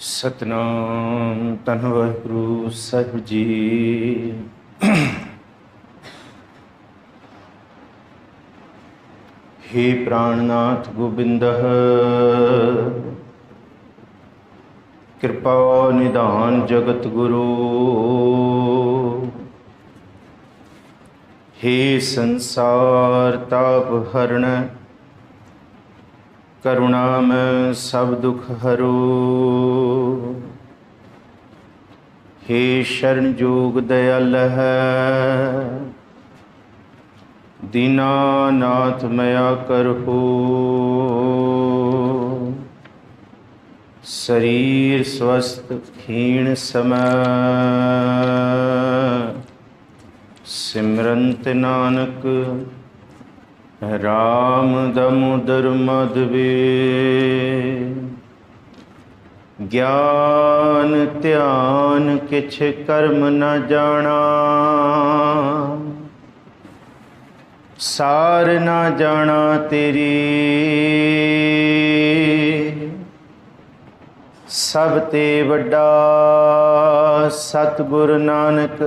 सतनाम धन वाहिगुरु साहिब जी। हे प्राणनाथ गोबिंद कृपा निधान जगत गुरु। हे संसार ताप हरण करुणा में सब दुख हरो। हे शरण जोग दयाल है दीनानाथ मया करहो। शरीर स्वस्थ क्षीण समय सिमरंत नानक राम दामोदर माधवे। ज्ञान ध्यान किछ कर्म न जाना सार न जाना तेरी। सब ते वड्डा सतगुर नानक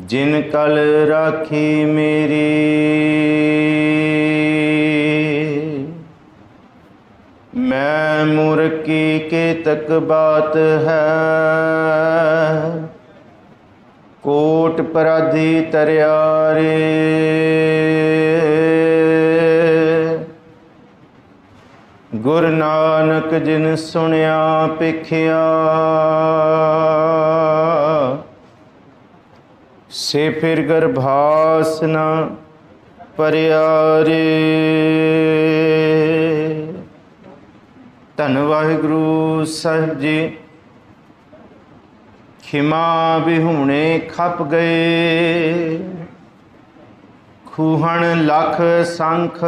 जिन कल राखी मेरी। मैं मूर्ख की केतक बात है कोट पराधी तरियारे। गुरु नानक जिन सुनिया पेखिया से फिर गर्भास न परियारे। धन वाहिगुरु साहिब जी। खिमा बिहूणे खप गए खूहण लख संख।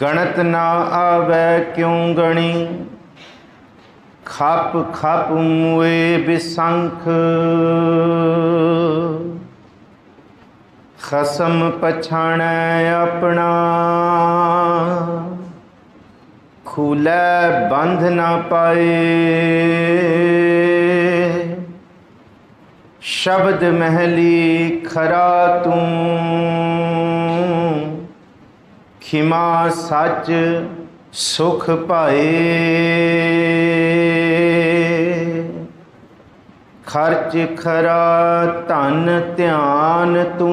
गणत ना आवे क्यों गणी खप खप मुए बिसंख। खसम पछाणै अपना खूलै बंध ना पाए। शब्द महली खरा तू खिमा सच सुख पाए। खर्च खरा धन ध्यान तू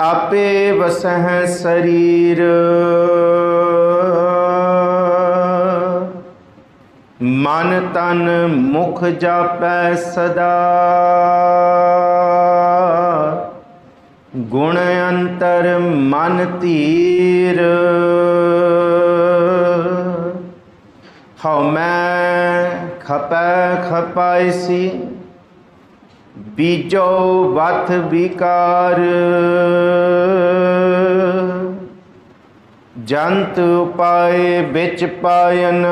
आपे वसह शरीर। मन तन मुख जापै सदा गुण अंतर मन धीर। हौ मैं खपै खपाइसी बीजो वथ विकार। जंत उपाय बिच पायन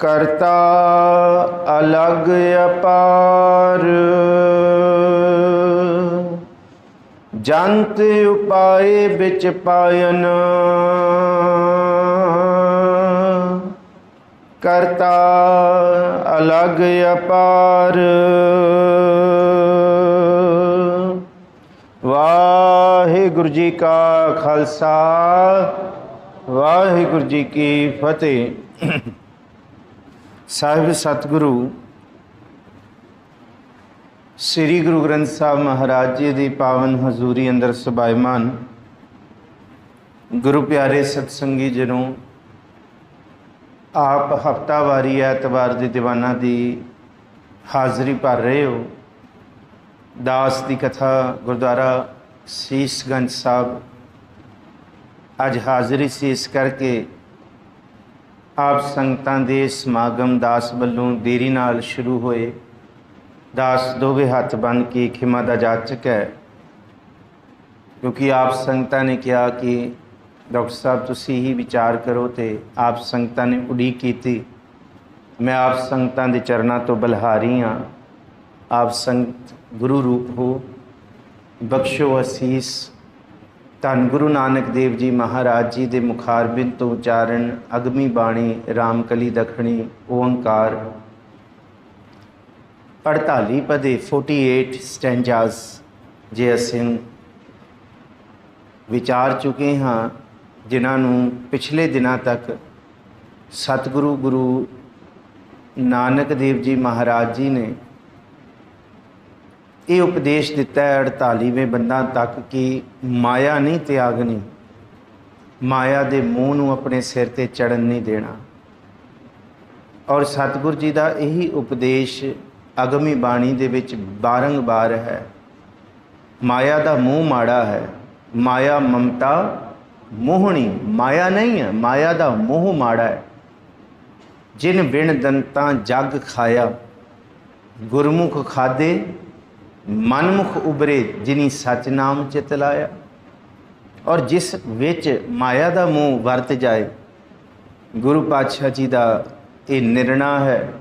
करता अलग अपार। जंत उपाय बिच पायन करता अलग अपार। वाहिगुरु जी का खालसा वाहिगुरु जी की फतेह। साहिब सतगुरु श्री गुरु ग्रंथ साहब महाराज जी की पावन हजूरी अंदर सुभाईमान गुरु प्यारे सतसंगी जनों, आप हफ्तावारी ऐतवार की दीवाना की हाज़री भर रहे हो। दास की कथा गुरुद्वारा शीशगंज साहब अज हाज़री से, इस करके आप संगतां दे समागम दास वल्लों देरी नाल शुरू होए। दास दोवे हाथ बन के खिमा दा जाचक है, क्योंकि आप संगतां ने कहा कि डॉक्टर साहब तुसी ही विचार करो, तो आप संगतां ने उड़ीक की मैं आप संगतां दे चरनां तो बलिहारी हाँ। आप संगत गुरु रूप हो, बख्शो असीस। धन गुरु नानक देव जी महाराज जी के मुखारबिंद तो उचारण अगमी बाणी रामकली दखणी ओंकार 48 पदे 48 स्टैंजास जे असीं विचार चुके हाँ, जिन्होंने पिछले दिनों तक सतगुरु गुरु नानक देव जी महाराज जी ने ये उपदेश दिता है 48वें बंदा तक कि माया नहीं त्यागनी, माया दे मोह नूं अपने सिर ते चढ़न नहीं देना। और सतगुरु जी का यही उपदेश अगमी बाणी दे विच बारंबार है। माया का मोह माड़ा है, माया ममता मोहनी, माया नहीं है, माया का मोह माड़ा है। जिन बिन दंता जग खाया, गुरमुख खादे मनमुख उभरे, जिनी सच नाम चित लाया। और जिस विच माया का मोह वरत जाए, गुरु पातशाह जी का ये निर्णय है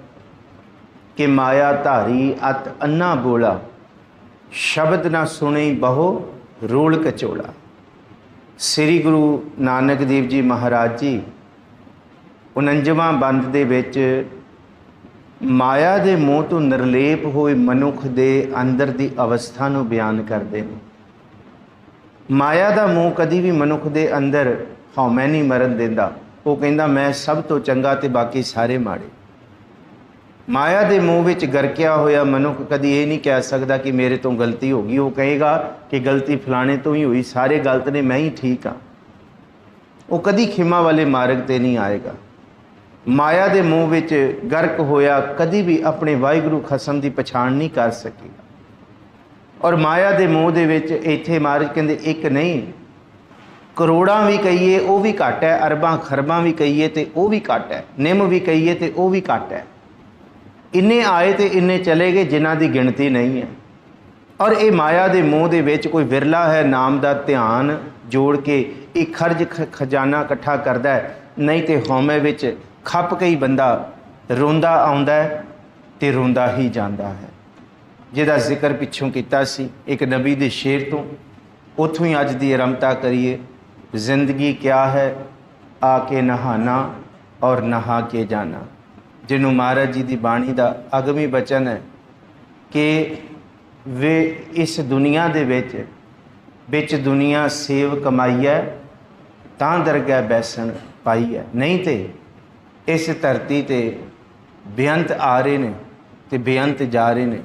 कि माया धारी अत अन्ना बोला, शब्द ना सुने बहु रोल कचोला। श्री गुरु नानक देव जी महाराज जी 49वां बंद दे विच माया दे मोह तो निर्लेप होए मनुख दे अंदर दी अवस्था नूं बयान करते हैं। माया का मोह कदी भी मनुख दे अंदर हौमै नहीं मरन देंदा। वो कहंदा मैं सब तो चंगा ते बाकी सारे माड़े। माया के मोह विच गरकिया होया मनुख कदी ये नहीं कह सकता कि मेरे तो गलती हो गई। वो कहेगा कि गलती फलाने तो ही हुई, सारे गलत ने, मैं ही ठीक हाँ। वो कदी खिमा वाले मार्ग ते नहीं आएगा। माया के मोह विच गर्क होया कदी भी अपने वाहिगुरू खसम की पछाण नहीं कर सकेगा। और माया के मोह दे विच इत्थे महाराज कहंदे एक नहीं, करोड़ां भी कहीए वो भी घट है, अरबां खरबां भी कहीए तो वह भी घट है, निम भी कहीए तो वह भी घट है। इन्ने आए तो इन्ने चले गए जिन्हां दी गिणती नहीं है। और ये माया के मोह दे विच कोई विरला है नाम का ध्यान जोड़ के एक खर्ज खजाना इकट्ठा करता है, नहीं तो हौमे विच खप कई बंदा रोंदा आउंदा है ते रोंदा ही जांदा है। जिहदा जिक्र पिछों कीता सी एक नबी दे शेर तो, उत्थों ही अज दी आरंभता करिए। जिंदगी क्या है, आके नहाना और नहा के जाना। जिन्हों महाराज जी की बाणी का अगमी बचन है कि वे इस दुनिया दे विच दुनिया सेव कमाई है, तां दरगाह बैसन पाई है। नहीं तो इस धरती ते बेअंत आ रहे ने ते बेअंत जा रहे ने।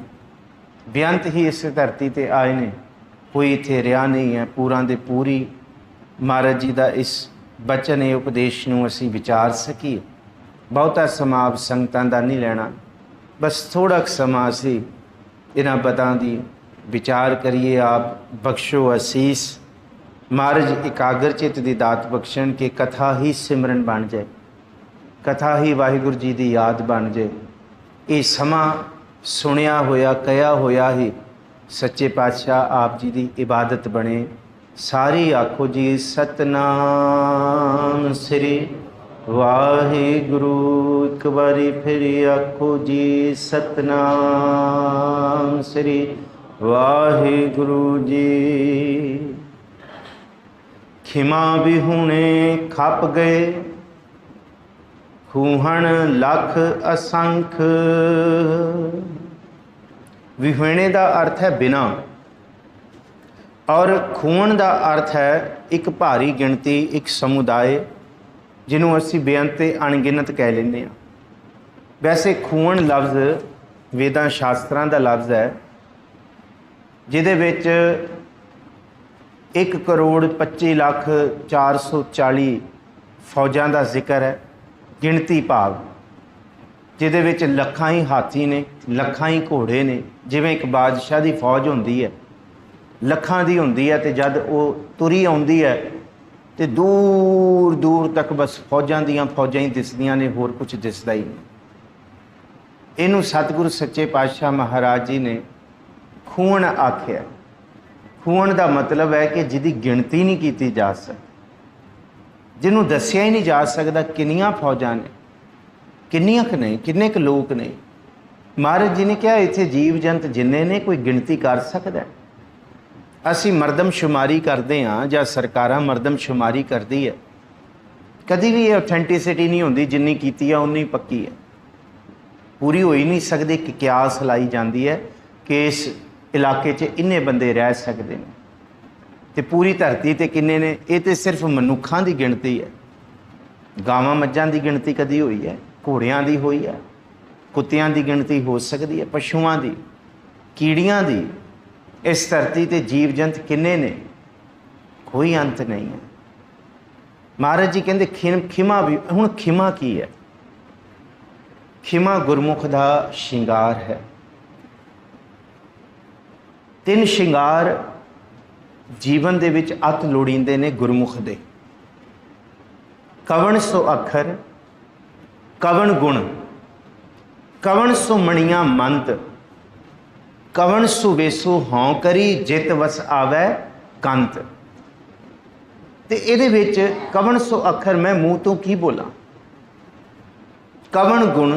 बेअंत ही इस धरती ते आए ने, कोई इत्थे रहा नहीं है। पूरा दे पूरी महाराज जी का इस बचन ये उपदेश नूं असी विचार सकीए। बहुता समा आप संगतां दा नहीं लेना, बस थोड़ा समा असी इन्हां पतां दी विचार करिए। आप बख्शो असीस। महाराज एकाग्र चित दी दात बख्शण के कथा ही सिमरन बन जाए, कथा ही वाहिगुरू जी की याद बन जाए। ये समा सुनिया होया कहा होया ही सच्चे पातशाह आप जी की इबादत बने। सारी आखो जी सतनाम श्री वाहिगुरू। एक बारी फिर आखो जी सतनाम श्री वाहिगुरू जी। खिमा भी हुणे खप गए, खूहण लख असंख। विहुणे का अर्थ है बिना, और खूहण का अर्थ है एक भारी गिणती, एक समुदाय जिन्हों असी बेअंत अणगिनत कह लें। वैसे खूहण लफ्ज़ वेदां शास्त्रां का लफ्ज़ है, जिहदे विच 1,25,04,40 फौजां का जिक्र है। गिणती भाव जिहदे विच लखां ही हाथी ने, लखां ही घोड़े ने। जिवें एक बादशाह की फौज होंदी है, लखां दी होंदी है, तो जद वो तुरी आउंदी है तो दूर दूर तक बस फौजां दियां फौजां ही दिसदियां ने, होर कुछ दिसदा ही नहीं। इनू सतगुरु सच्चे पातशाह महाराज जी ने खूहण आख्या। खूहण का मतलब है कि जिहदी गिणती नहीं की जा सकती, जिन्हों दसिया ही नहीं जा सकता किनियां फौजां ने। किन्नियां क ने, किन्ने क लोग ने। महाराज जी ने कहा इत्थे जीव जंत जिन्ने ने कोई गिणती कर सकदा? असी मरदमशुमारी करते हाँ जां सरकारां मरदमशुमारी करदी है, कभी भी ये ऑथेंटिसिटी नहीं होंदी जिन्नी कीती है उन्नी पक्की है, पूरी हो ही नहीं सकती। कि क्यास लाई जाती है कि इस इलाके च इन्ने बंदे रह सकते हैं, तो पूरी धरती ते किन्ने ने? ये तो सिर्फ मनुखां की गिणती है। गावां मज्जां की गिणती कदी हुई है? घोड़ियां की हुई है, कुत्तियां की गिणती हो सकती है, पशुआं की, कीड़ियां की। इस धरती ते जीव जंत किन्ने ने? कोई अंत नहीं है। महाराज जी कहते खिमा भी, हुण खिमा की है? खिमा गुरमुख का शिंगार है। 3 शिंगार जीवन दे विच अत लोड़ींदे ने गुरमुख दे। कवण सो अखर, कवण गुण, कवण सो मणियां मंत, कवण सो वेसो हों करी जित वस आवै कंत। ते इहदे विच कवण सो अखर मैं मूँह तो की बोला, कवण गुण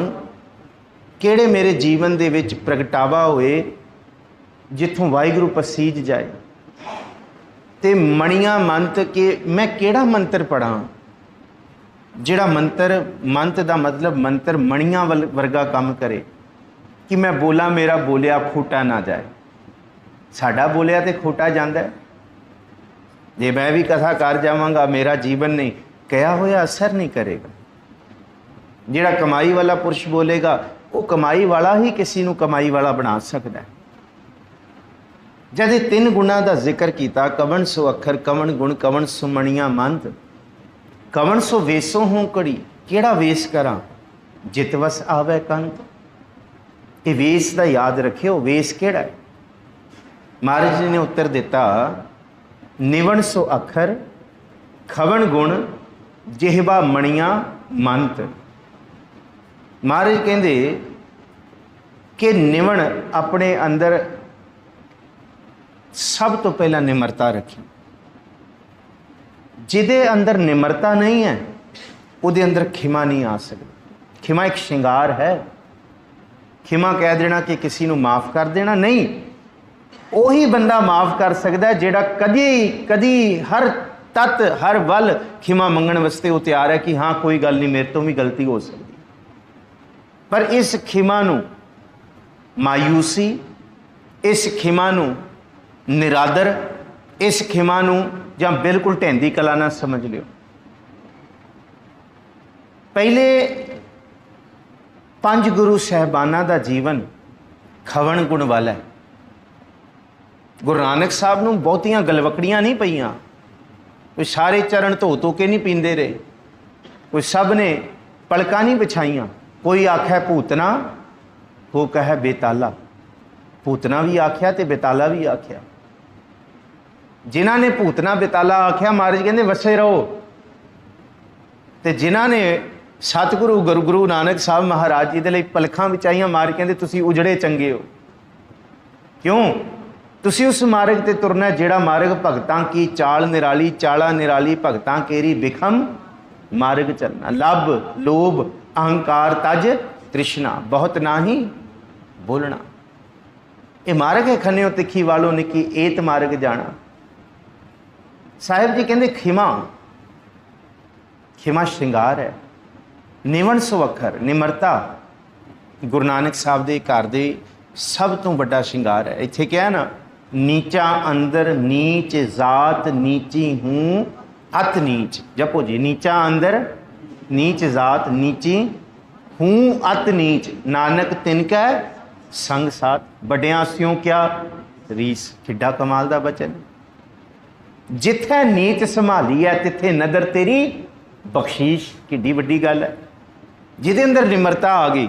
किहड़े मेरे जीवन दे विच प्रगटावा होए जिथों वाहिगुरू पसीज जाए, ते मणियां मंत के मैं किहड़ा मंत्र पढ़ा, जिहड़ा मंत्र, मंत दा मतलब मंत्र मणियां वर्गा काम करे कि मैं बोला मेरा बोलिया खोटा ना जाए। साडा बोलिया तो खोटा जाता है। जे मैं भी कथा कर जावांगा मेरा जीवन नहीं कहा होया असर नहीं करेगा। जिहड़ा कमाई वाला पुरुष बोलेगा वो कमाई वाला ही किसी नूं कमाई वाला बना सकता है। जद ये 3 गुणों का जिक्र किया, कवण सो अखर, कवण गुण, कवण सो मणियां मंत, कवण सो वेसो हों कड़ी, केड़ा वेस करा जित वस आवे कंत। ये वेस का याद रखियो, वेस केड़ा है? महाराज जी ने उत्तर दिता, निवण सो अखर, खवण गुण, जिहवा मणियां मंत। महाराज कहते कि निवण अपने अंदर सब तो पहला निमरता रखी। जिदे अंदर निमरता नहीं है उहदे अंदर खिमा नहीं आ सकती। खिमा एक श्रृंगार है। खिमा कह देना कि किसी को माफ़ कर देना नहीं, उही बंदा माफ़ कर सकता है जिहड़ा कदी कदी हर तत हर वल खिमा मंगण वास्ते वो तैयार है कि हाँ कोई गल नहीं, मेरे तो भी गलती हो सकती। पर इस खिमा नूं मायूसी, इस खिमा नूं निरादर, इस खिमा नूं जां बिल्कुल ढैंदी कला ना समझ लियो। पहले 5 गुरु साहबाना का जीवन खवण गुण वाला है। गुरु नानक साहब नूं बहुतियां गलवकड़ियां नहीं पईयां, कोई सारे चरण धो के नहीं पींदे रहे, कोई सब ने पलकां नहीं बिछाइयां। कोई आख्या भूतना, वो कहे बेताला। भूतना भी आख्या तो बेताला भी आख्या। जिन्हां ने भूतना बेताला आख्या महाराज कहते वसे रहो, तो जिन्हां ने सतगुरु गुरु नानक साहब महाराज जी के लिए पलखां बिछाइयां, महाराज कहते तुसी उजड़े चंगे हो। क्यों? तुसी उस मार्ग ते तुरना जिहड़ा मार्ग भगतां की चाल निराली, चाला निराली भगतां केरी बिखम मार्ग चलना। लब लोभ अहंकार तज तृष्णा, बहुत ना ही बोलना। ये मार्ग है खन्ने तिखी वालों निकी एत मार्ग जाना। साहिब जी कहते खिमा, खिमा श्रृंगार है। निवण सो अखर, निमरता गुरु नानक साहब के घर दे सब तो बड़ा श्रृंगार है। इत्थे क्या है ना, नीचा अंदर नीच जात नीची हूँ अत नीच। जपो जी, नीचा अंदर नीच जात नीची हूँ अत नीच, नानक तिनकै संग साथ। बड़ियां स्यों क्या रीस। किड्डा कमाल दा बचन। जिथे नीच संभाली है तिथे नदर तेरी बख्शीश। किड्डी वड्डी गल है। जिहदे अंदर निमरता आ गई,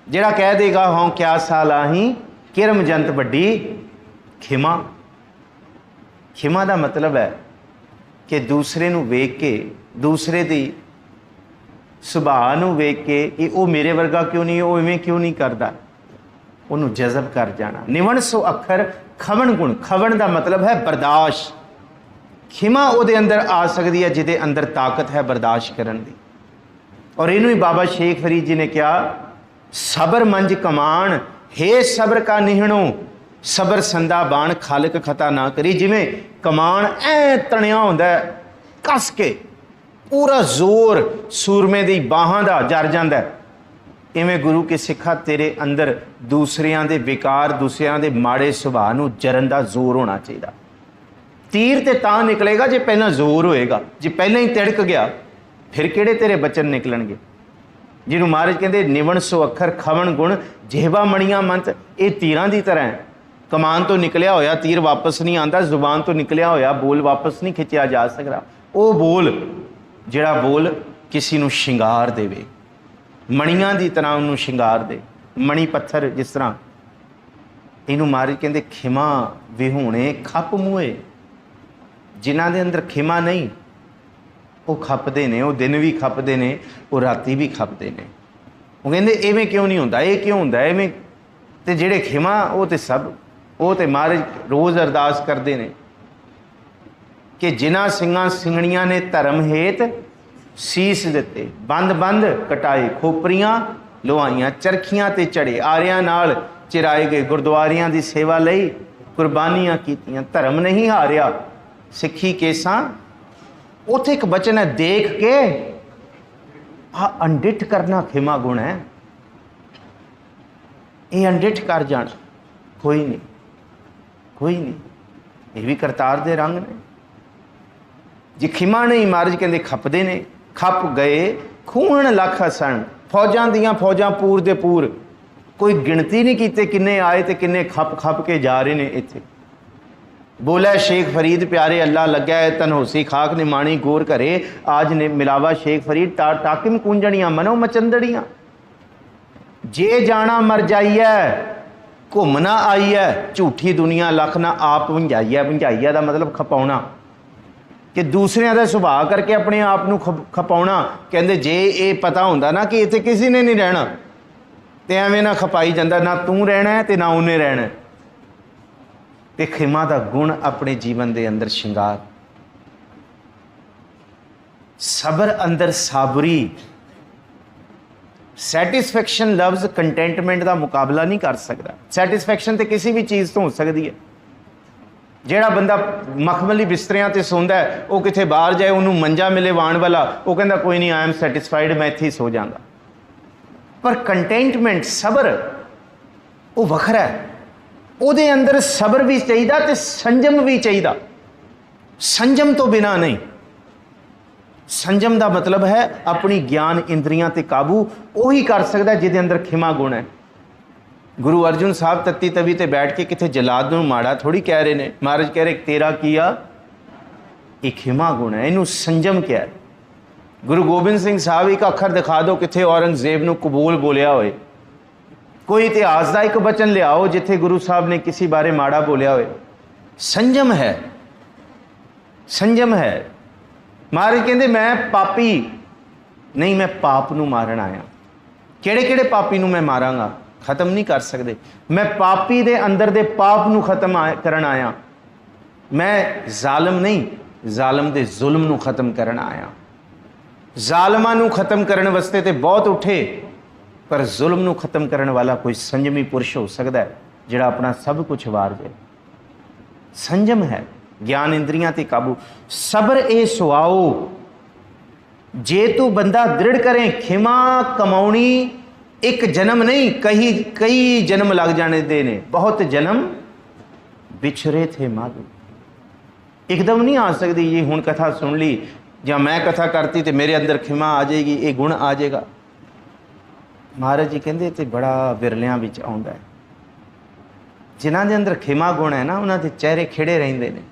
जिहड़ा कह देगा हाँ क्या साल आही किरम जंत वड्डी खिमा। खिमा का मतलब है कि दूसरे नूं वेख के, दूसरे दी सुभाਅ नूं वेख के ये वो मेरे वर्गा क्यों नहीं, वो इवें क्यों नहीं करता, उन्होंने जज़ब कर जाना। निवण सो अखर खवण गुण। खवण का मतलब है बर्दाश्त। खिमा उहदे अंदर आ सकती है जिहदे अंदर ताकत है बर्दाश्त करन दी। और इनू ही बाबा शेख फरीद जी ने कहा, सबर मंज कमान हे सबर का निहणो, सबर संदा बाण खालक खता ना करी। जिमें कमान ऐ तणिया होंदा कस के पूरा जोर सूरमे दी बाहां दा जर जांदा है, इवें गुरु के सिखा तेरे अंदर दूसरियां दे विकार, दूसरियां दे माड़े सुभाਅ नूं जरन दा जोर होना चाहिए। तीर ते तां निकलेगा जे पहला जोर होएगा, जे पहले ही तिड़क गया फिर किहड़े तेरे बचन निकलणगे। जिन्हों महाराज कहते निवण सो अखर खवण गुण जेहबा मणियां मंत, ये तीरां दी तरह है। कमान तो निकलिया होया तीर वापस नहीं आता, जुबान तो निकलिया होया बोल वापस नहीं खिंचिया जा सकता। वो बोल जिहड़ा बोल किसी नूं शिंगार देवे, मणियां दी तरह उन्होंने शिंगार दे। मणि पत्थर जिस तरह, इनू महाराज कहते खिमा विहूणे खप मूए। जिन्हां दे अंदर खिमा नहीं वो खपदे ने, वो दिन भी खपदे ने, वो राती भी खपदे ने। वो कहते इवें क्यों नहीं होंदा, ये क्यों होंदा इवें। ते जिहड़े खिमा वो तो सब वो तो महाराज रोज़ अरदास करते हैं कि जिन्हां सिंघां सिंघणियां ने धर्म हेत सीस दिते, बंद बंद कटाए, खोपरियां लुहाइयां, चरखियां ते चढ़े, आरियां नाल चिराए गए, गुरुद्वारियां दी सेवा लई कुर्बानियां कीतियां, धर्म नहीं हारिया सिੱਖੀ केसां। उत्थे एक बचन है, देख के अनडिठ करना खिमा गुण है। ये अनडिठ कर जाना कोई नहीं, कोई नहीं, ये भी करतार दे रंग ने। जे खिमा नहीं महाराज कहते खपदे ने, खप गए खून लख हसन, फौजां दियां फौजां पूर दे पूर, कोई गिणती नहीं कीते किन्ने आए ते किन्ने खप खप के जा रहे ने। इत्थे बोला शेख फरीद प्यारे अल्लाह लग्या है, तनहोसी खाक ने माणी गोर करे, आज ने मिलावा शेख फरीद टाकिम कुंजणियां मनो मचंदड़ियां। जे जाना मर जाइए घूमना आई है, झूठी दुनिया लख ना आप भंजाई है। भंजाई का मतलब खपाउना, कि दूसरिਆਂ ਦਾ ਸੁਭਾਅ करके अपने आप ਨੂੰ खपाउना। कहते जे ये पता होंदा ना कि इत्थे किसी ने नहीं रहना तो एवें ना खपाई जाता, ना तू रहना है तो ना उन्हें रहना है। तो खिमा का गुण अपने जीवन के अंदर शिंगार, सबर अंदर साबरी, सैटिस्फैक्शन लफ्ज़ कंटेंटमेंट का मुकाबला नहीं कर सकता। सैटिस्फैक्शन तो किसी भी चीज़ तो हो सकती है। ਜਿਹੜਾ ਬੰਦਾ ਮਖਮਲੀ ਬਿਸਤਰਿਆਂ ਤੇ ਸੌਂਦਾ ਹੈ, ਉਹ ਕਿਤੇ ਬਾਹਰ ਜਾਏ ਉਹਨੂੰ ਮੰਜਾ ਮਿਲੇ ਵਾਣ ਵਾਲਾ, ਉਹ ਕਹਿੰਦਾ ਕੋਈ ਨਹੀਂ ਆਈ ਐਮ ਸੈਟਿਸਫਾਈਡ, ਮੈਂ ਇੱਥੇ ਹੀ ਸੋ ਜਾਵਾਂਗਾ। ਪਰ ਕੰਟੈਂਟਮੈਂਟ ਸਬਰ ਉਹ ਵੱਖਰਾ ਹੈ। ਉਹਦੇ ਅੰਦਰ ਸਬਰ ਵੀ ਚਾਹੀਦਾ ਤੇ ਸੰਜਮ ਵੀ ਚਾਹੀਦਾ। ਸੰਜਮ ਤੋਂ ਬਿਨਾ ਨਹੀਂ। संजम का मतलब है अपनी ज्ञान इंद्रियां ते काबू ਉਹੀ कर सकता जिहदे अंदर खिमा गुण है। गुरु अर्जुन साहब तत्ती तवी ते बैठ के किथे जलाद नूं माड़ा थोड़ी कह रहे ने। महाराज कह रहे तेरा किया ये खिमा गुण है, इनू संजम क्या है। गुरु गोबिंद सिंह साहब एक अखर दिखा दो किथे औरंगजेब नूं कबूल बोलिया होए, कोई इतिहास का एक बचन लियाओ जिथे गुरु साहब ने किसी बारे माड़ा बोलिया होए। संजम है, संजम है। महाराज कहते मैं पापी नहीं, मैं पाप नूं मारन आया। किहड़े किहड़े पापी नूं मैं मारांगा, खत्म नहीं कर सकते। मैं पापी दे अंदर दे पाप नूं खत्म करन आया। मैं जालिम नहीं, जालिम दे जुल्म नूं खत्म करन आया। जालिमां नूं खत्म करन वास्ते ते बहुत उठे, पर जुल्म नूं खत्म करन वाला कोई संयमी पुरुष हो सकता है जिहड़ा अपना सब कुछ वार जाए। संयम है, ज्ञान इंद्रियां ते काबू। सबर ए सुआओ जे तू बंदा दृढ़ करें। खिमा कमाउणी एक जन्म नहीं, कई जन्म लग जाने देने। बहुत जन्म बिछरे थे माधु, एकदम नहीं आ सकती। ये हुण कथा सुन ली या मैं कथा करती तो मेरे अंदर खिमा आ जाएगी, ये गुण आ जाएगा। महाराज जी कहते तो बड़ा विरलियां विच आउंदा है। जिन्हां दे अंदर खिमा गुण है ना, उन्हां दे चेहरे खिड़े रहिंदे ने।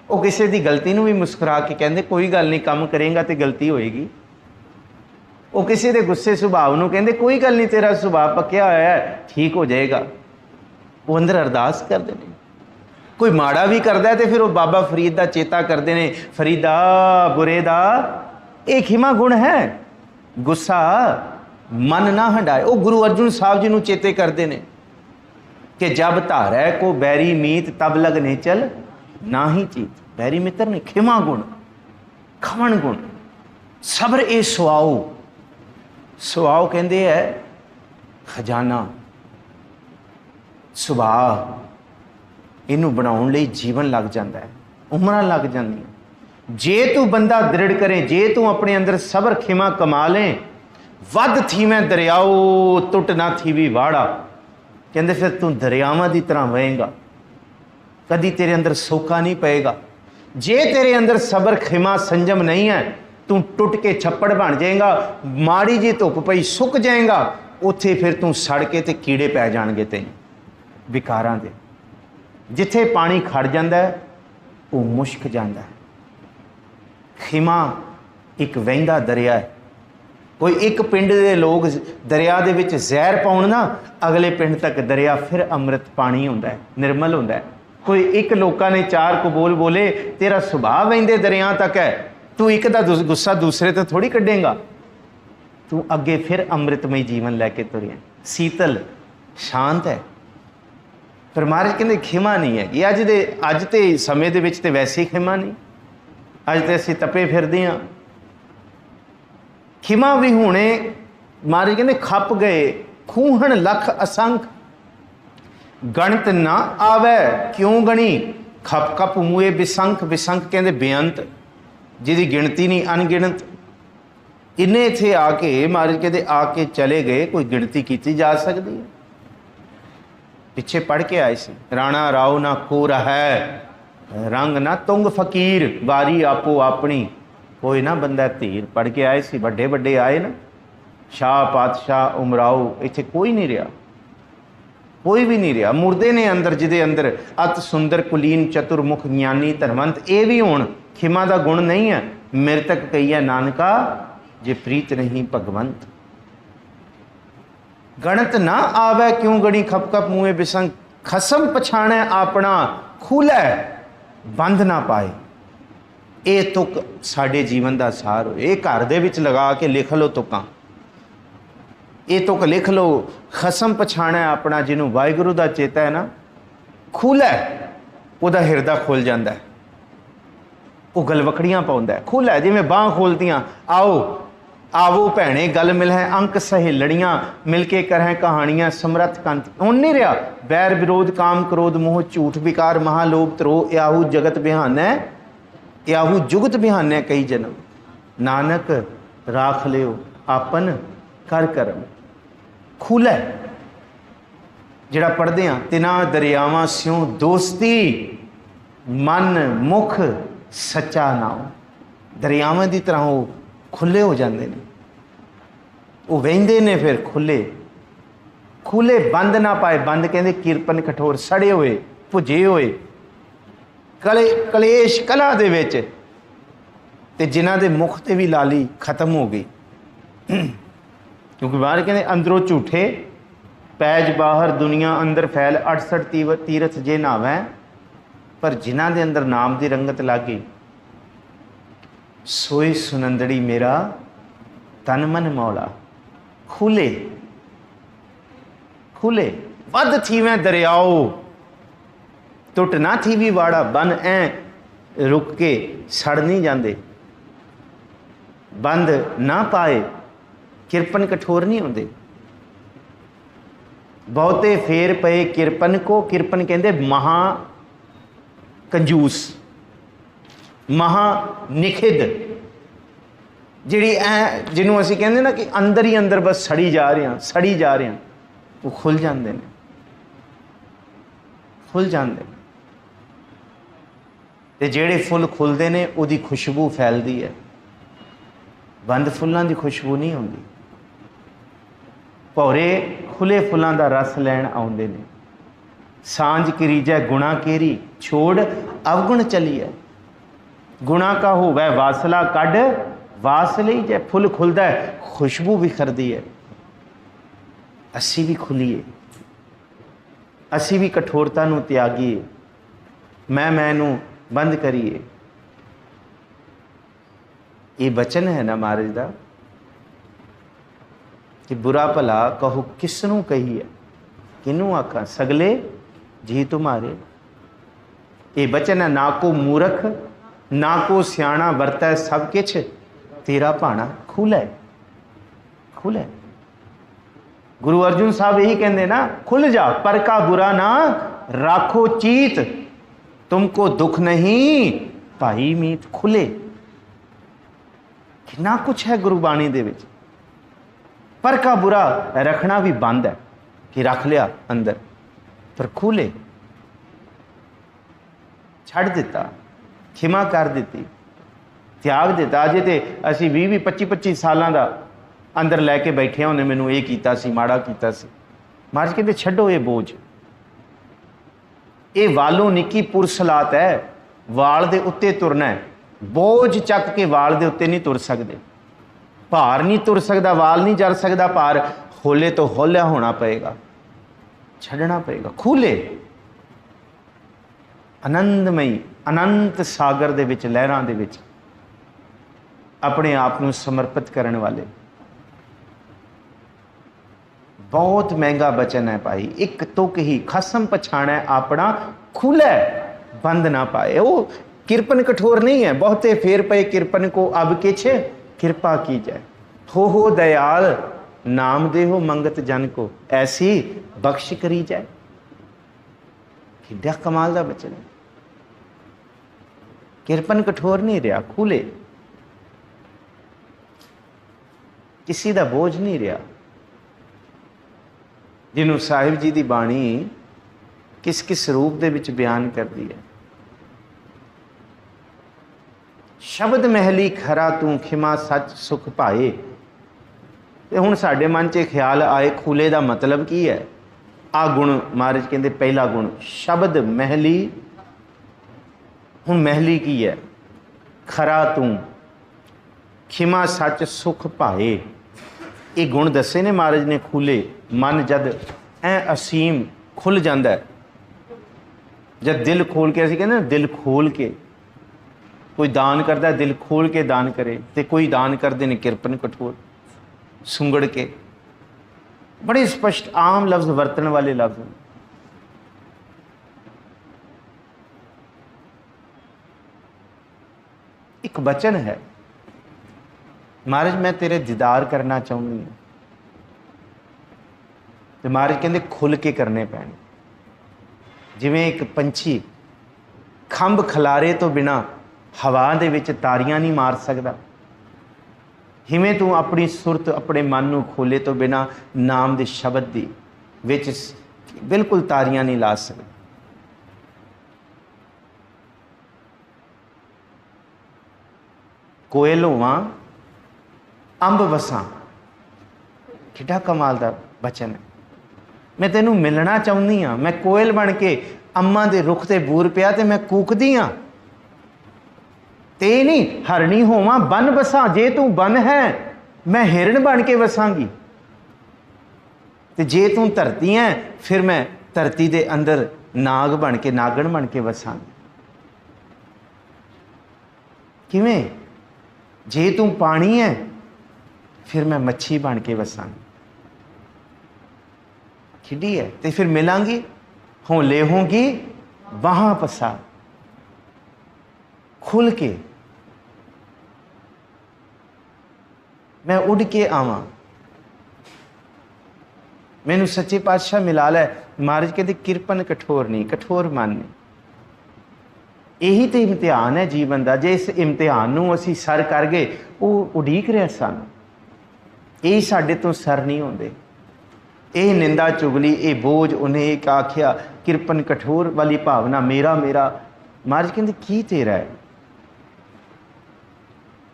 वो किसी की गलती नूं भी मुस्कुरा के कहते कोई गल नहीं, काम करेगा तो गलती होएगी। वो किसी के गुस्से सुभाव नूं कहते कोई गल नहीं, तेरा सुभाव पक्या होया है, ठीक हो जाएगा। वो अंदर अरदास करते हैं। कोई माड़ा भी करता है तो फिर वो बाबा फरीद का चेता करते हैं, फरीदा बुरे दा। एक खिमा गुण है। गुस्सा मन ना हटाए। वो गुरु अर्जुन साहब जी नूं चेते करते हैं कि जब धारै को बैरी मीत तब लगने चल ना ही चीत। बैरी मित्र ने खिमा गुण, खमन गुण, सबर ये सुआओ, सुआओ कहते है खजाना, सुभाव इनू बनाउण लई जीवन लग जाता है, उमरां लग जांदियां। जे तू बंदा दृढ़ करे, जे तू अपने अंदर सबर खिमा कमा लें, वध थी मैं दरियाओ टुट ना थी भी वाड़ा, कहते फिर तू दरियावां की तरह वहेगा, कदी तेरे अंदर सोका नहीं पएगा। जे तेरे अंदर सबर खिमा संजम नहीं है, तू टुट के छप्पड़ बन जाएगा, माड़ी जी धुप पई सुक जाएगा, उत्थे फिर तू सड़ के ते कीड़े पै जाणगे तैं विकारां दे। जिथे पानी खड़ जाता है वो मुश्क जाता है। खिमा एक वहिंदा दरिया है। कोई एक पिंड के लोग दरिया दे विच जहर पाउण ना, अगले पिंड तक दरिया फिर अमृत पानी हुंदा है, निर्मल हुंदा है। कोई एक लोगों ने चार कबूल बोले, तेरा सुभाव वहिंदे दरिया तक है, तू एक दा गुस्सा दूसरे तो थोड़ी कढ़ेगा, तू अगे फिर अमृतमय जीवन लैके तुरिया, शीतल शांत है। पर महाराज कहते खिमा नहीं है कि अज के समय दे विच ते वैसे ही खिमा नहीं, अज तो असीं तपे फिरदे हां। खिमा भी होने महाराज कहते खप गए खूहण लख असंख, गणत ना आवे क्यों गणी, खप खप मुए बिसंख, बिसंख कहते बेअंत, जिहदी गिणती नहीं अनगिणत। इन्ने इत्थे आके महाराज कहते आके चले गए, कोई गिणती की जा सकती है। पिछे पढ़ के आए सी, राणा राव ना को है, रंग ना तुंग फकीर, वारी आपो अपनी, कोई ना बंदा धीर। पढ़ के आए सी, बड़े बड़े आए ना, शाह पातशाह उमराओ, इत्थे कोई नहीं रहा, कोई भी नहीं रहा। मुर्दे ने अंदर, जिदे अंदर अत सुंदर कुलीन चतुर्मुख ज्ञानी धनवंत, ये भी होण खिमा का गुण नहीं है। मृतक कही है नानका जे प्रीत नहीं भगवंत, गणत ना आवे क्यों गणी, खप खप मुए बिसंग, खसम पछाणे अपना खुलै बंध ना पाए। ये तुक साडे जीवन का सार हो, ये घर दे विच लगा के लिख लो तुकां, ये तुक लिख लो। खसम पछाणे अपना, जिन्हों वाहिगुरू का चेता है ना, खुलै उहदा हिरदा खुल जाता है, वो गलवकड़ियां पाउंदा है, खुलै जिवें बांह खोलदियां, आओ आवो भैणे गल मिल है, अंक सहेलड़ियां मिलके करें कहानियां, समरथ कंत हुण नहीं रहा। बैर विरोध काम क्रोध मोह झूठ विकार महालोभ त्रो, याहू जगत बिहानै, याहू जुगत बिहानै कई जन्म, नानक राख लियो आपन कर करम। खुलै जिहड़ा पढ़दे आ, तिना दरियावां स्यों दोस्ती, मन मुख सच्चा नाम। दरियावां की तरह वो खुले हो जाते हैं, वो वहिंदे ने फिर खुले खुले, बंद ना पाए। बंद कहते किरपन कठोर, सड़े हुए भुजे हुए कलेश कला दे विच, ते जिन्हां दे मुख ते भी लाली खत्म हो गई। क्योंकि बाहर कहते अंदरों झूठे पैज बाहर दुनिया अंदर फैल, 68 तीरथ जे नावै, पर जिन्हां दे अंदर नाम की रंगत लग गई, सोई सुनंदड़ी मेरा तन मन मौला। खुले खुले वध थी मैं दरियाओ, टुट ना थी भी वाड़ा, बन ऐ रुक के सड़ नहीं जाते, बंद ना पाए किरपन कठोर नहीं होंगे। बहुते फेर पे किरपन को, किरपन कहते महा कंजूस, महा निखिद, जिहड़ी ऐ जिन्हों असीं कहंदे ना कि अंदर ही अंदर बस सड़ी जा रहे हैं, सड़ी जा रहे हैं, वो खुल जाते हैं, खुल जाते। ते जिहड़े फुल खुलते हैं उहदी खुशबू फैलती है, बंद फुल्लां दी खुशबू नहीं होंदी। भौरे खुले फुल्लां दा रस लैण आउंदे ने, सांझ किरीजै गुणा केरी, छोड़ अवगुण चलीए, गुणा का होवै वासला कढ़ वास लई जै। फुल खुलदा है, खुशबू बिखरदी है, असी भी खुलीए, असी भी कठोरता नूं त्यागीए, मैं नूं बंद करिए। ये बचन है ना महाराज दा कि बुरा भला कहो किसनू कहिए, किनू आखा सगले जी तुम्हारे। ये बचन है, ना को मूर्ख ना को सियाणा वरतै सब किछ, तेरा भाना खुला है, खुला है। गुरु अर्जुन साहब यही कहते ना, खुल जा पर का बुरा ना राखो चीत, तुमको दुख नहीं भाई मीत। खुले कितना कुछ है गुरबाणी दे विच। पर का बुरा रखना भी बंद है कि रख लिया अंदर, पर खुले छड़ दिता, खिमा कर दी, त्याग दिता। अजे तो असी 20 25 सालों का अंदर लैके बैठे उन्हें मैनू ये कीता सी, माड़ा कीता सी। महाराज कहते छड्डो ये बोझ, ये वालों निक्की पुरसलात है, वाल दे उत्ते तुरना है। बोझ चक के वाल दे उत्ते नहीं तुर सकते, भार नहीं तुर सकता, वाल नहीं जर सकता, भार होले तो होलिया होना पएगा, छड़ना पएगा। खुले आनंदमई अनंत सागर दे विच, लहरां दे विच अपने आप को समर्पित करने वाले। बहुत महंगा बचन है भाई, एक तुक ही खसम पछाणै अपना खुलै बंद ना पाए। वो किरपन कठोर नहीं है, बहुते फेर पे किरपन को अब किछ कृपा की जाए। हो दयाल नाम दे हो मंगत जन को, ऐसी बख्श करी जाए। किड्डा कमाल दा बचन है। किरपन कठोर नहीं रहा, खुले, किसी दा बोझ नहीं रहा। जिन्हों साहिब जी की बाणी किस किस रूप दे विच बयान करती है। शब्द महली खरा तू खिमा सच सुख पाए। तो हुण साडे मन च ख्याल आए खुले का मतलब की है। आ गुण महाराज कहते पहला गुण शब्द महली। हुण महली की है? खरा तू खिमा सच सुख पाए। ये गुण दसे ने महाराज ने खुले। मन जद ऐ असीम खुल जाता है, जब दिल खोल के, असीं कहते ना दिल खोल के कोई दान करता है, दिल खोल के दान करे, तो कोई दान करते हैं किरपन कठोर सुंगड़ के। बड़े स्पष्ट आम लफ्ज वरतन वाले लफ्ज। एक वचन है, महाराज मैं तेरे दीदार करना चाहूँगी, तो महाराज कहते खुल के करने पैने। जिवें एक पंछी खंभ खलारे तो बिना हवा दे विच तारियां नहीं मार सकता, हिवें तू अपनी सुरत अपने मन नूं खोले तो बिना नाम दे शब्द दी विच बिल्कुल तारियां नहीं ला सकता। कोयल होवां अंब वसां, किड्डा कमाल दा बचन है। मैं तेनू मिलना चाहुंदी हाँ, मैं कोयल बन के अम्मा दे रुख ते बूर पिया ते मैं कूकदी हाँ। ते नहीं हरणी होवां बन बसां, जे तू बन है मैं हिरन बन के वसांगी। ते जे तू धरती है फिर मैं धरती दे अंदर नाग बन के, नागण बन के वसांगी। किवें? जे तू पानी है फिर मैं मच्छी बन के वसांगी। खिड़ी है तो फिर मिलांगी, हों ले होंगी वहां पसार। खुल के मैं उड़ के आवां, मैनू सच्चे पातशाह मिला लै। महाराज कहते किरपन कठोर नहीं, कठोर मन नहीं। यही तो इम्तिहान है जीवन का। जे इस इम्तिहान नूं असीं सर कर गए, वो उड़ीक रहा सानूं। यही साडे तो सर नहीं होंदे। ये निंदा चुगली, ये बोझ, उन्हें एक आख्या किरपन कठोर वाली भावना, मेरा मेरा। महाराज कहते की तेरा है?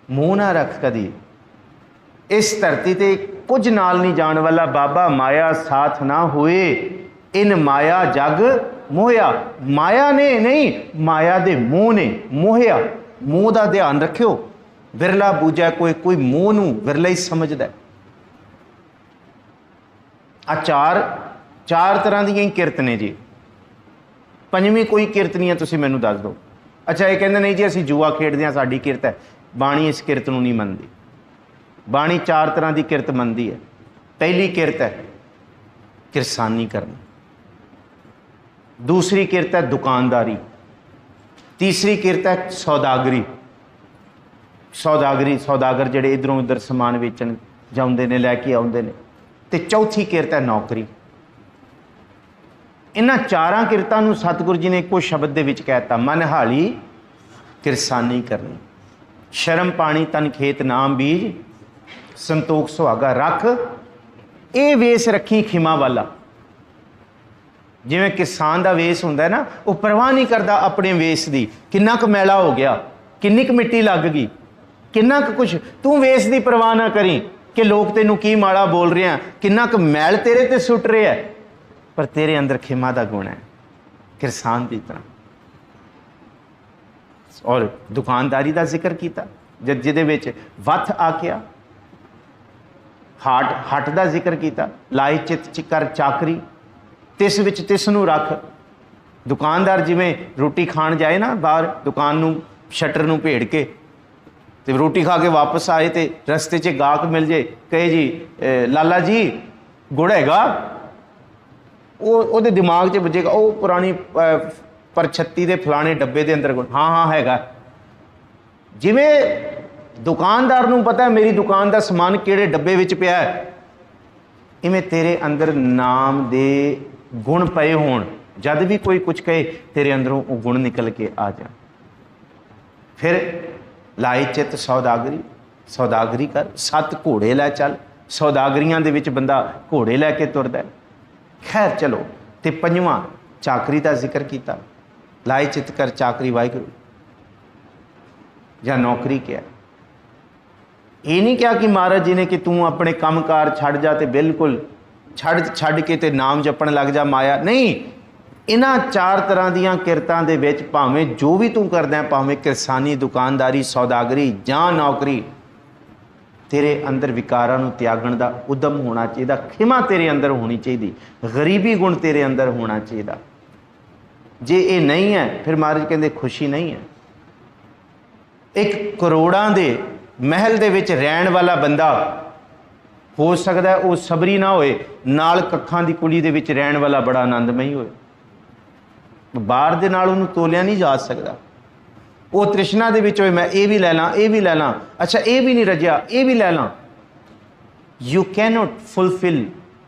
मूँह ना रख कदी। इस धरती ते कुछ नाल नहीं जाने वाला बाबा माया साथ ना हुए, इन माया जग मोहया। माया ने नहीं, माया दे मोह ने मोहया। मोह का ध्यान रखियो, विरला बूझा कोई, कोई मोह नूं विरला ही समझदा है। आ चार तरह दी किरत ने जी। पंजवीं कोई किरत नहीं है, तुसीं मैनूं दस दो। अच्छा ये कहते नहीं जी असीं जुआ खेडदे हां, साडी किरत है। बाणी इस किरत नूं नहीं मनदी। बाणी चार तरह की किरत मनदी है। पहली किरत है किरसानी करना, दूसरी किरत है दुकानदारी, तीसरी किरत है सौदागरी, सौदागर ਜਿਹੜੇ इधरों उधर समान वेचण जाते ने लैके आते हैं। तो चौथी किरत है नौकरी। इन्हां चारां किरतां नूं सतगुरु जी ने इक्को शब्द दे विच कहता, मन हाली किरसानी करनी, शर्म पानी तन खेत नाम बीज, संतोख सुहागा रख, ये वेस रखी खिमा वाला। जिवें किसान का वेस हुंदा है ना, वो परवाह नहीं करता अपने वेस की, किन्ना क मैला हो गया, किन्नी क मिट्टी लग गई, किन्ना क कुछ, तू वेस की परवाह ना करी कि लोग तेनू की माड़ा बोल रहे हैं, किन्ना क मैल तेरे ते सुट रहे है, पर तेरे अंदर खिमा का गुण है किसान की तरह। और दुकानदारी का जिक्र किया जिदे विच वथ आख्या, हट का जिक्र किया, लाई चित कर चाकरी, तिस विच तिस नूं रख। दुकानदार जिवें रोटी खाण जाए ना बाहर, दुकान नूं शटर नूं भेड़ के ते रोटी खा के वापस आए तो रस्ते च गाहक मिल जाए, कहे जी लाला जी गुड़ हैगा, वो दिमाग च बजेगा, वो पुरानी परछत्ती दे फलाने डब्बे दे अंदर गुड़, हाँ हाँ हैगा। जिवें दुकानदार नूं पता है मेरी दुकान का समान किहड़े डब्बे विच पिया है, इवें तेरे अंदर नाम दे गुण पए होण, जद भी कोई कुछ कहे तेरे अंदरों वो गुण निकल के आ जा। फिर लाई चित सौदागरी, सौदागरी कर, 7 घोड़े लै चल, सौदागरियां दे विच बंदा घोड़े लैके तुरदा है। खैर चलो, ते 5वां चाकरी का जिक्र किया, लाई चित कर चाकरी वाहिगुरू, या नौकरी क्या। ये नहीं कहा कि महाराज जी ने कि तू अपने काम कार छड़ जा, तो बिल्कुल छड़ के ते नाम जपन लग जा माया, नहीं। इन्हां 4 तरह दियां किरतां दे विच भावें जो भी तू करदा है, भावें किरसानी, दुकानदारी, सौदागरी जां नौकरी, तेरे अंदर विकारां नूं त्यागण दा उद्यम होना चाहिए, खिमा तेरे अंदर होनी चाहिए, गरीबी गुण तेरे अंदर होना चाहिए। जे ये नहीं है फिर महाराज कहते खुशी नहीं है। एक करोड़ां दे महल दे विच रहण वाला बंदा हो सकता है वो सबरी ना होए, नाल कखां दी कुली दे विच रहण वाला बड़ा आनंदमई होए, बाहर दे नाल उहनूं तोलिया नहीं जा सकता। वो तृष्णा दे विच होए, मैं ये भी लै लां, ये भी लै लां, अच्छा ये भी नहीं रजिया, ये भी लै लां। You can not fulfil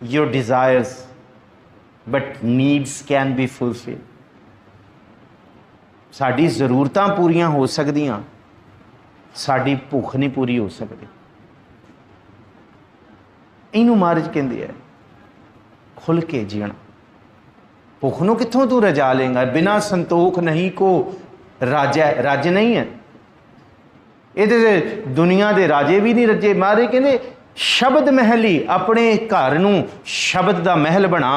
your desires but needs can be fulfil. साडी जरूरतां पूरियां हो सकदियां, साडी भुख नहीं पूरी हो सकती। इनू महाराज कहते हैं खुल के जीना। भुख नूं कित्थों तू रजा लेंगा, बिना संतोख नहीं को राजा, राज नहीं है ये, दुनिया के राजे भी नहीं रजे। महाराज कहते शब्द महली, अपने घर नूं शब्द का महल बना,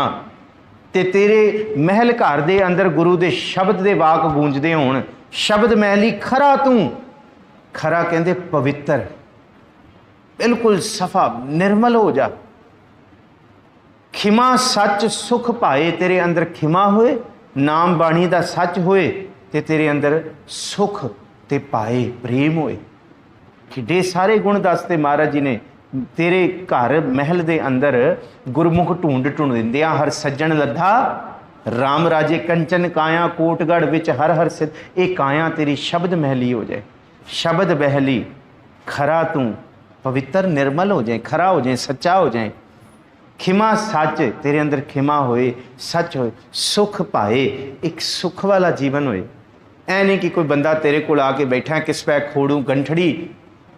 ते तेरे महल घर दे अंदर गुरु दे शब्द दे वाक गूंजदे होण। शब्द महली खरा तू, खरा कहते पवित्र, बिल्कुल सफा निर्मल हो जा। खिमा सच सुख पाए, तेरे अंदर खिमा होए, नाम बाणी का सच होए, ते तेरे अंदर सुख ते पाए प्रेम होए। किड्डे सारे गुण दसते महाराज जी ने। तेरे घर महल दे अंदर गुरमुख ढूंढ ढूंढिंदिया हर सज्जन लद्धा राम राजे, कंचन काया कोटगढ़ विच हर हर सिद्ध। ये काया तेरी शब्द महली हो जाए, शब्द बहली, खरा तू पवित्र निर्मल हो जाए, खरा हो जाए, सच्चा हो जाए। खिमा सच, तेरे अंदर खिमा होए, सच होए, सुख पाए, एक सुख वाला जीवन होए। ऐ नहीं कि कोई बंदा तेरे को आके बैठा किस पै खोड़ू गंठड़ी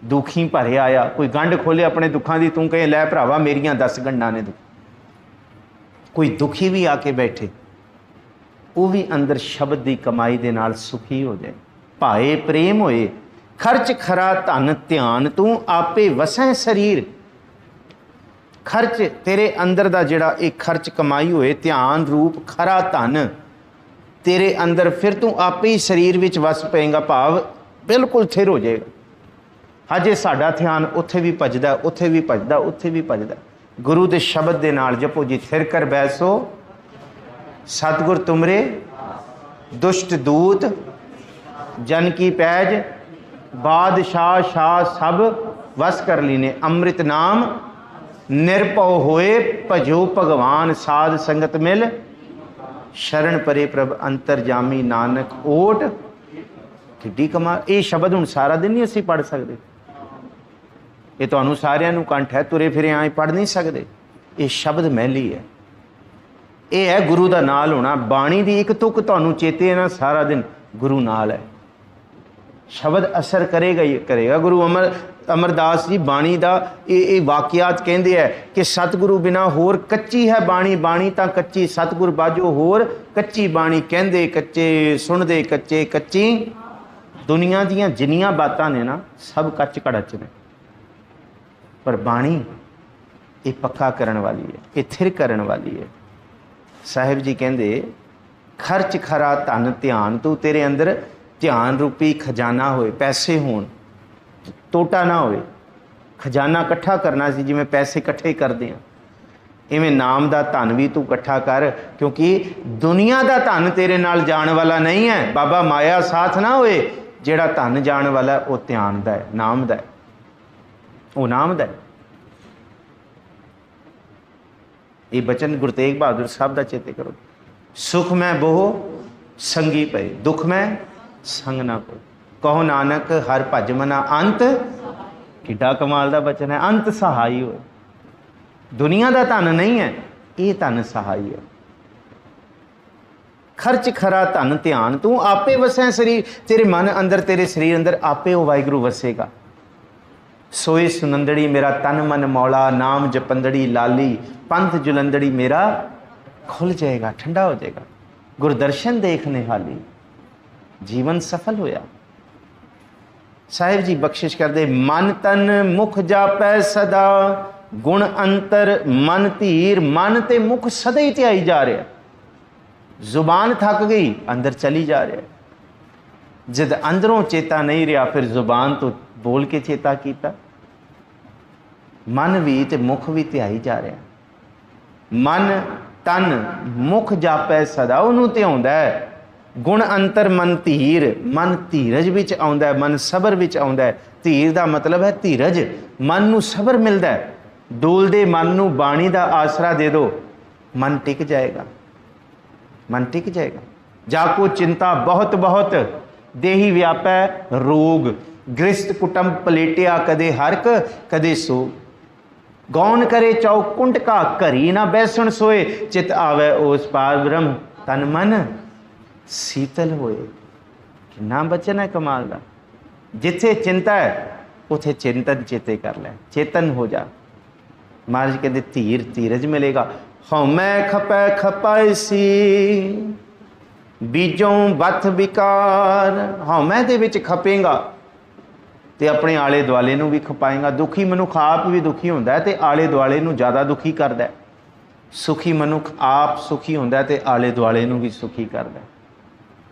दुखी भरे आया, कोई गंढ खोले अपने दुखों की, तू कहे लै भरावा मेरियां 10 गंढां ने दुख। कोई दुखी भी आके बैठे, वो भी अंदर शब्द की कमाई दे नाल सुखी हो जाए। भाए प्रेम होए, खर्च खरा धन ध्यान, तू आपे वसै शरीर। खर्च तेरे अंदर का जिहड़ा एक खर्च कमाई होए, ध्यान रूप खरा धन तेरे अंदर, फिर तू आपे ही शरीर विच वस पेगा, भाव बिल्कुल थिर हो जाएगा। हजे साडा ध्यान उत्थे भी भजदा, उत्थे भी भजदा, उत्थे भी भजदा। गुरु के शब्द के नाल जपो जी, थिर कर बैसो सतगुर तुमरे, दुष्ट दूत जन की पैज, बादशाह शाह सब वस कर लीने। अमृत नाम निर्भव होए, भजो भगवान साध संगत मिल, शरण परे प्रभ अंतर जामी नानक ओट। किड्डी कमाल। ये शब्द हुण सारा दिन नहीं असीं पढ़ सकते, ये तुहानूं सारिआं नूं कंठ है, तुरे फिरे आए पढ़ नहीं सकते। ये शब्द मैली है, ये है गुरु का नाल होना। बाणी की एक तुक तुहानूं चेते है ना, सारा दिन गुरु नाल है। शब्द असर करेगा ही करेगा। गुरु अमरदास जी बाणी का ये वाकियात कहते हैं कि सतगुरु बिना होर कच्ची है बाणी, बाणी तां कच्ची, सतगुर बाजो होर कच्ची बाणी। कहंदे कच्चे सुनदे कच्चे, कच्ची दुनिया दीयां जिन्नियां बातां ने ना सब कच्च कड़च ने, पर बाणी ये पक्का करने वाली है, ये थिर करने वाली है। साहिब जी कहंदे खर्च खरा धन ध्यान, तू तेरे अंदर ध्यान रूपी खजाना होए, पैसे होण, टोटा ना होए। खजाना इकट्ठा करना सी, जिवें पैसे इकट्ठे करते हैं, इवें नाम का धन भी तू इकट्ठा कर, क्योंकि दुनिया का धन तेरे नाल जाण वाला नहीं है। बाबा माया साथ ना होए, जिहड़ा धन जाण वाला वो ध्यान दा है, नाम दा है, वो नाम दा है। ये बचन गुरु तेग बहादुर साहब का चेते करो। सुख में बोह संगी पे, दुख में संग ना कोई। कहो नानक हर भज मना अंत, किड्डा कमाल का बचन है। अंत सहाई हो, दुनिया का धन नहीं है, ये धन सहाई है। खर्च खरा धन ध्यान, तू आपे वसै शरीर, तेरे मन अंदर तेरे शरीर अंदर आपे वो वाहिगुरू वसेगा। सोए सुनंदड़ी मेरा तन मन मौला, नाम जपंदड़ी लाली, पंथ जुलंदड़ी मेरा खुल जाएगा, ठंडा हो जाएगा। गुरदर्शन देखने हाली, जीवन सफल होया। साहिब जी बख्शिश कर दे, मन तन मुख जापै सदा, गुण अंतर मन धीर। मन ते मुख सदा ही ध्याई जा रहा, जुबान थक गई अंदर चली जा रहा है। जद अंदरों चेता नहीं रहा, फिर जुबान तो बोल के चेता किया। मन भी ते मुख भी ध्याई जा रहा। मन तन मुख जापै सदा, उन्होंने ध्याउंदा है। गुण अंतर मन धीर, मन धीरज विच आउंदा है, मन सबर विच आउंदा है। धीर का मतलब है धीरज, मन नूं सबर मिलता है। डोलदे मन नूं बाणी का आसरा दे दो, मन टिक जाएगा, मन टिक जाएगा। जाको चिंता बहुत बहुत, देही व्यापै रोग। गृहस्थ कुटुंब पलेटिया, कदे हरक कदे सो। गौन करे चौकुंड का, घरी ना बैसण सोए। चित आवे ओस पार ब्रह्म, तन मन शीतल होए। कितना बचन है कमाल का। जिथे चिंता है उथे चिंतन चेते कर ले, चेतन हो जा। महाराज कहते धीर धीरज मिलेगा। हौमै खपै खपाइसी, बीजों बथ विकार। हौमै दे विच खपेगा तो अपने आले दुआले नूं भी खपाएगा। दुखी मनुख आप भी दुखी होंदा है तो आले दुआले नूं ज़्यादा दुखी करदा है। सुखी मनुख आप सुखी होंदा है तो आले दुआले नूं भी सुखी करदा है।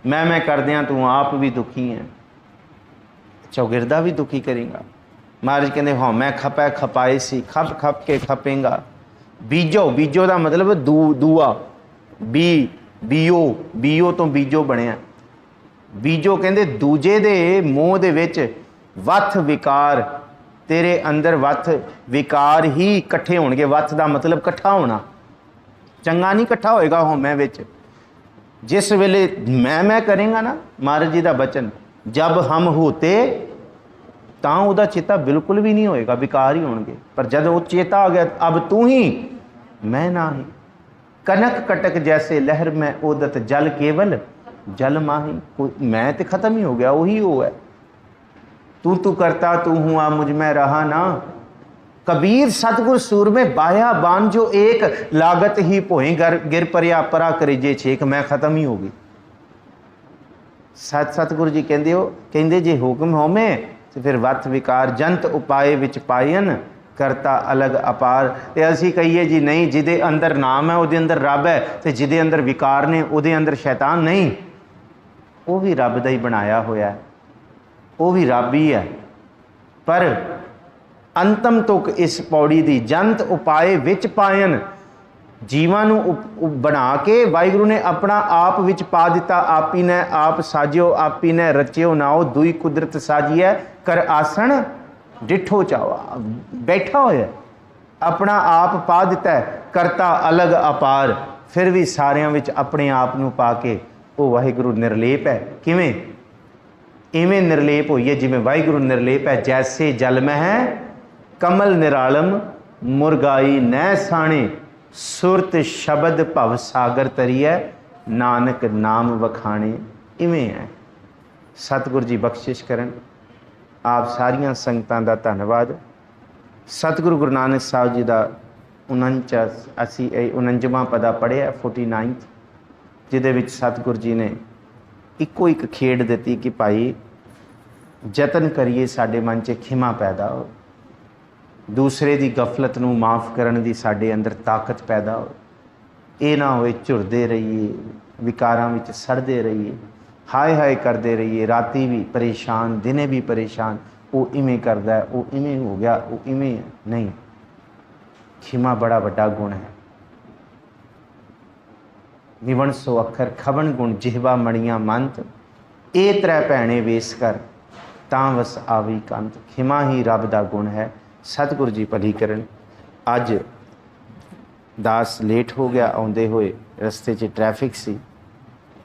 मैं करदियां तू आप भी दुखी है, चौगिरदा भी दुखी करेगा। महाराज कहते हाँ मैं खपै खपाए सी, खप खप के खपेगा। बीजो, बीजो का मतलब दूआ, बी बीओ, बीओ तो बीजो बनया। बीजो कहते दूजे दे मूँह दे विच वथ विकार, तेरे अंदर वथ विकार ही इकट्ठे होणगे। वथ का मतलब इकट्ठा होना, चंगा नहीं इकट्ठा होएगा हौमै विच। जिस वेले मैं करेंगा ना, महाराज जी का बचन, जब हम होते तां उहदा चेता बिल्कुल भी नहीं होएगा, विकार ही होणगे। पर जब वो चेता आ गया अब तू ही मैं ना ही। कनक कटक जैसे लहर में ओदत जल, केवल जल माही। मैं तो खत्म ही हो गया, वही हो है। तू करता तू हुआ मुझ में रहा ना। कबीर सतगुर सूर में बाया बान जो एक, लागत ही पोए गिर परिया परा करेजे छेक। मैं खत्म ही हो गई। सतगुरु जी कहते जे हुक्म होमे तो फिर वत विकार जंत उपाय विच पायन, करता अलग अपार। ते असी कहिए जी नहीं, जिदे अंदर नाम है उहदे अंदर रब है, तो जिदे अंदर विकार ने उहदे अंदर शैतान नहीं। वो भी रब दा ही बनाया होया है, वो भी रब ही है। पर अंतम तुक इस पौड़ी दी जंत उपाय विच पायन, जीवां नूं बना के वाहिगुरू ने अपना आप विच पा दिता। आपी ने आप साजियो, आपी ने रचियो नाओ, दुई कुदरत साजिए कर आसन डिठो चावा। बैठा होया अपना आप पा दिता है, करता अलग अपार। फिर भी सारियां विच अपने आप नूं पा के वो वाहिगुरू निर्लेप है। किवें? इवें निर्लेप होइए जिमें वाहिगुरु निर्लेप है। जैसे जल में है कमल निरालम मुरगाई न साणे, सुरत शब्द भव सागर तरिए, नानक नाम वखाणे। इवें है। सतगुरु जी बख्शिश करन। आप सारिया संगतां दा धन्नवाद। सतगुरु गुरु नानक साहब जी का 49वां पदा पढ़िया 49th, जिहदे विच सतगुरु जी ने इको एक खेड दी कि भाई जतन करिए साडे मन च खिमा पैदा हो, दूसरे की गफलत नूं माफ़ करन दी साडे अंदर ताकत पैदा हो। ये ना होए झुरदे रहिए, विकारां विच सड़दे रहिए, हाय हाय करते रहिए, राती भी परेशान दिने भी परेशान। वो इवें करदा है, वो इवें हो गया, वो इवें है। नहीं, खिमा बड़ा वड्डा गुण है। निवण सो अखर खबन गुण जिहवा मणिया मंत, ए त्रै भैणे वेस कर तां वस आवी कंत। खिमा ही रब दा गुण है। सतगुरु जी भली करन। अज दास लेट हो गया आउंदे होए, रस्ते च ट्रैफिक सी।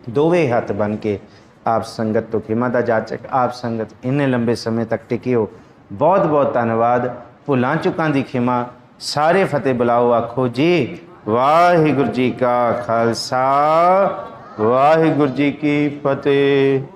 दोवें हथ बन के आप संगत तो खिमा दा जाचक। आप संगत इन्ने लंबे समय तक टिके हो, बहुत बहुत धन्यवाद। भुलां चुकां दी खिमा। सारे फतेह बुलाओ, आखो जी वाहिगुरु जी का खालसा, वाहिगुरु जी की फतेह।